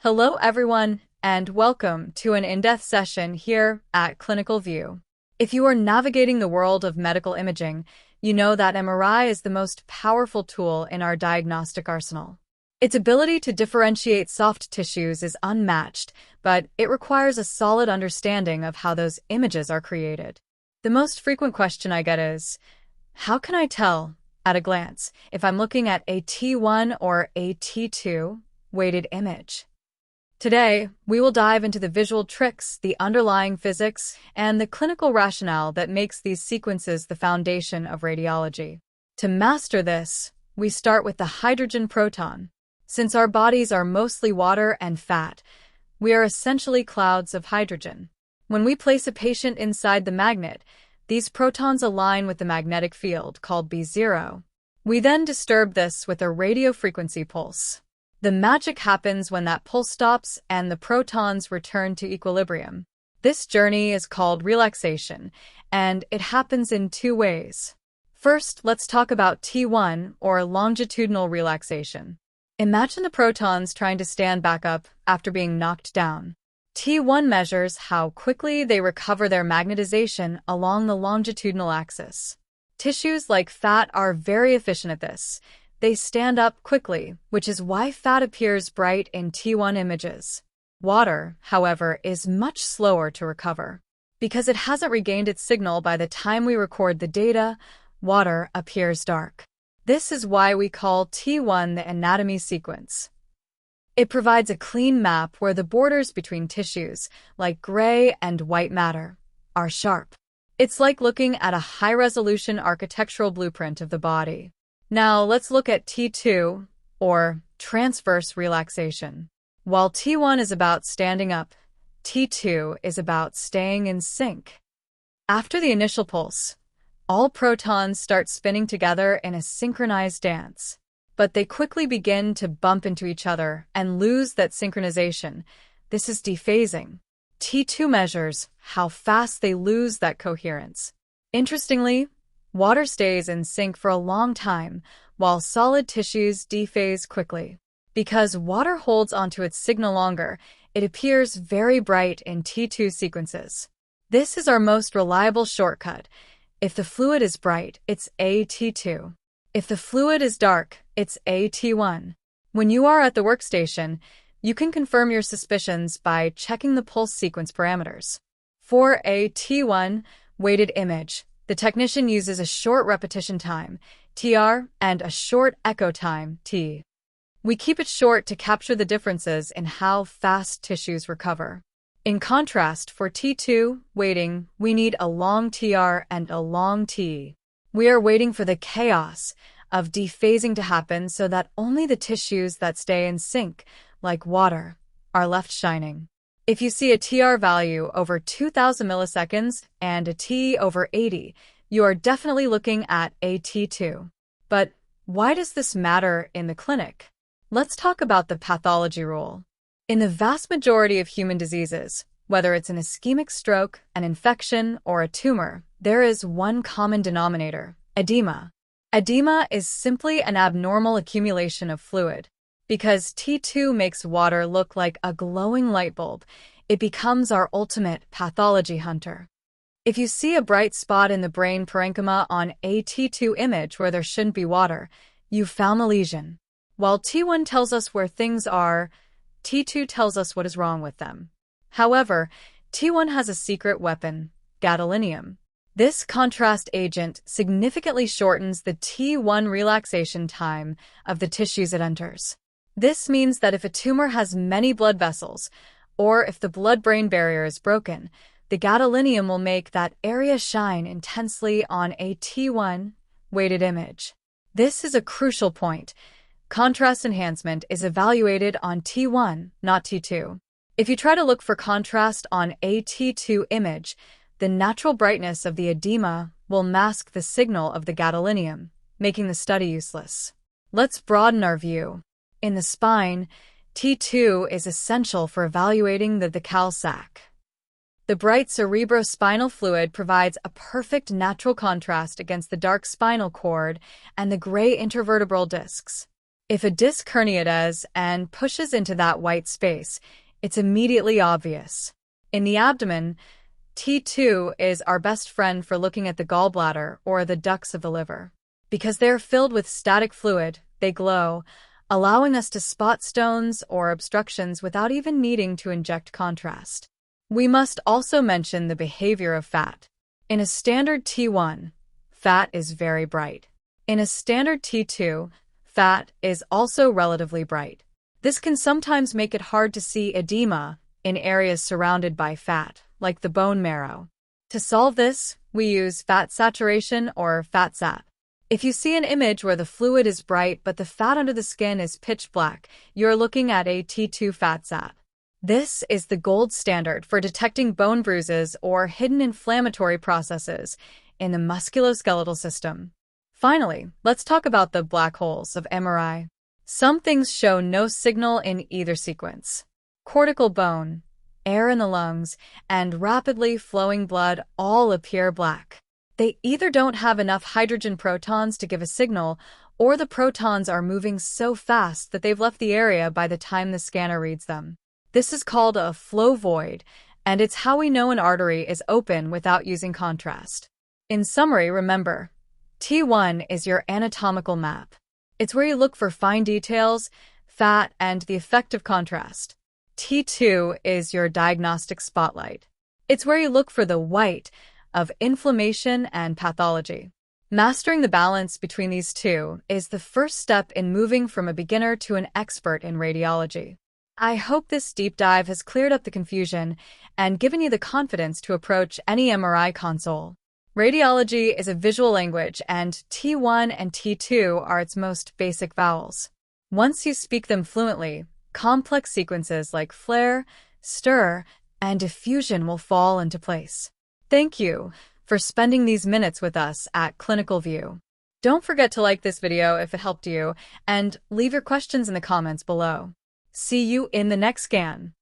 Hello everyone, and welcome to an in-depth session here at Clinical View. If you are navigating the world of medical imaging, you know that MRI is the most powerful tool in our diagnostic arsenal. Its ability to differentiate soft tissues is unmatched, but it requires a solid understanding of how those images are created. The most frequent question I get is, how can I tell, at a glance, if I'm looking at a T1 or a T2 weighted image? Today, we will dive into the visual tricks, the underlying physics, and the clinical rationale that makes these sequences the foundation of radiology. To master this, we start with the hydrogen proton. Since our bodies are mostly water and fat, we are essentially clouds of hydrogen. When we place a patient inside the magnet, these protons align with the magnetic field called B0. We then disturb this with a radiofrequency pulse. The magic happens when that pulse stops and the protons return to equilibrium. This journey is called relaxation, and it happens in two ways. First, let's talk about T1, or longitudinal relaxation. Imagine the protons trying to stand back up after being knocked down. T1 measures how quickly they recover their magnetization along the longitudinal axis. Tissues like fat are very efficient at this. They stand up quickly, which is why fat appears bright in T1 images. Water, however, is much slower to recover. Because it hasn't regained its signal by the time we record the data, water appears dark. This is why we call T1 the anatomy sequence. It provides a clean map where the borders between tissues, like gray and white matter, are sharp. It's like looking at a high-resolution architectural blueprint of the body. Now let's look at T2, or transverse relaxation. While T1 is about standing up, T2 is about staying in sync. After the initial pulse, all protons start spinning together in a synchronized dance. But they quickly begin to bump into each other and lose that synchronization. This is dephasing. T2 measures how fast they lose that coherence. Interestingly, water stays in sync for a long time, while solid tissues dephase quickly. Because water holds onto its signal longer, it appears very bright in T2 sequences. This is our most reliable shortcut. If the fluid is bright, it's AT2. If the fluid is dark, it's AT1. When you are at the workstation, you can confirm your suspicions by checking the pulse sequence parameters. For a T1 weighted image, the technician uses a short repetition time, TR, and a short echo time, T. We keep it short to capture the differences in how fast tissues recover. In contrast, for T2 weighting, we need a long TR and a long T. We are waiting for the chaos of dephasing to happen so that only the tissues that stay in sync, like water, are left shining. If you see a TR value over 2,000 milliseconds and a T over 80, you are definitely looking at a T2. But why does this matter in the clinic? Let's talk about the pathology rule. In the vast majority of human diseases, whether it's an ischemic stroke, an infection, or a tumor, there is one common denominator: edema. Edema is simply an abnormal accumulation of fluid. Because T2 makes water look like a glowing light bulb, it becomes our ultimate pathology hunter. If you see a bright spot in the brain parenchyma on a T2 image where there shouldn't be water, you've found the lesion. While T1 tells us where things are, T2 tells us what is wrong with them. However, T1 has a secret weapon: gadolinium. This contrast agent significantly shortens the T1 relaxation time of the tissues it enters. This means that if a tumor has many blood vessels, or if the blood-brain barrier is broken, the gadolinium will make that area shine intensely on a T1 weighted image. This is a crucial point. Contrast enhancement is evaluated on T1, not T2. If you try to look for contrast on a T2 image, the natural brightness of the edema will mask the signal of the gadolinium, making the study useless. Let's broaden our view. In the spine, T2 is essential for evaluating the caul sac. The bright cerebrospinal fluid provides a perfect natural contrast against the dark spinal cord and the gray intervertebral discs. If a disc herniates and pushes into that white space, it's immediately obvious. In the abdomen, T2 is our best friend for looking at the gallbladder or the ducts of the liver. Because they're filled with static fluid, they glow, allowing us to spot stones or obstructions without even needing to inject contrast. We must also mention the behavior of fat. In a standard T1, fat is very bright. In a standard T2, fat is also relatively bright. This can sometimes make it hard to see edema in areas surrounded by fat, like the bone marrow. To solve this, we use fat saturation or fat sat. If you see an image where the fluid is bright but the fat under the skin is pitch black, you're looking at a T2 fat sat. This is the gold standard for detecting bone bruises or hidden inflammatory processes in the musculoskeletal system. Finally, let's talk about the black holes of MRI. Some things show no signal in either sequence. Cortical bone, air in the lungs, and rapidly flowing blood all appear black. They either don't have enough hydrogen protons to give a signal, or the protons are moving so fast that they've left the area by the time the scanner reads them. This is called a flow void, and it's how we know an artery is open without using contrast. In summary, remember, T1 is your anatomical map. It's where you look for fine details, fat, and the effect of contrast. T2 is your diagnostic spotlight. It's where you look for the white of inflammation and pathology. Mastering the balance between these two is the first step in moving from a beginner to an expert in radiology. I hope this deep dive has cleared up the confusion and given you the confidence to approach any MRI console. Radiology is a visual language, and T1 and T2 are its most basic vowels. Once you speak them fluently, complex sequences like flare, stir, and diffusion will fall into place. Thank you for spending these minutes with us at Clinical View. Don't forget to like this video if it helped you, and leave your questions in the comments below. See you in the next scan.